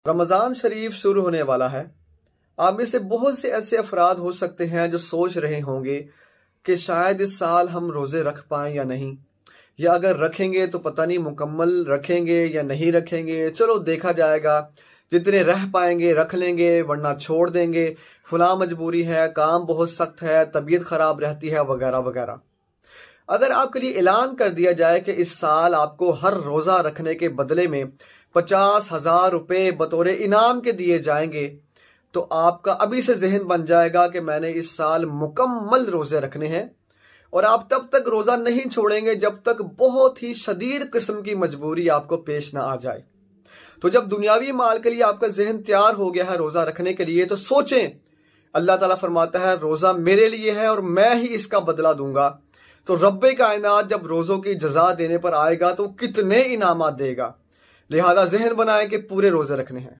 रमज़ान शरीफ शुरू होने वाला है। आप में से बहुत से ऐसे अफराद हो सकते हैं जो सोच रहे होंगे कि शायद इस साल हम रोज़े रख पाएं या नहीं, या अगर रखेंगे तो पता नहीं मुकम्मल रखेंगे या नहीं रखेंगे, चलो देखा जाएगा, जितने रह पाएंगे रख लेंगे वरना छोड़ देंगे, फला मजबूरी है, काम बहुत सख्त है, तबीयत खराब रहती है, वगैरह वगैरह। अगर आपके लिए ऐलान कर दिया जाए कि इस साल आपको हर रोज़ा रखने के बदले में 50,000 रुपये बतौर इनाम के दिए जाएंगे, तो आपका अभी से जहन बन जाएगा कि मैंने इस साल मुकम्मल रोज़े रखने हैं, और आप तब तक रोज़ा नहीं छोड़ेंगे जब तक बहुत ही शदीद किस्म की मजबूरी आपको पेश ना आ जाए। तो जब दुनियावी माल के लिए आपका जहन तैयार हो गया है रोज़ा रखने के लिए, तो सोचें, अल्लाह ताला फरमाता है रोज़ा मेरे लिए है और मैं ही इसका बदला दूंगा। तो रब्बे कायनात जब रोज़ों की जजा देने पर आएगा तो कितने इनामात देगा। लिहाजा जहन बनाएं कि पूरे रोज़े रखने हैं।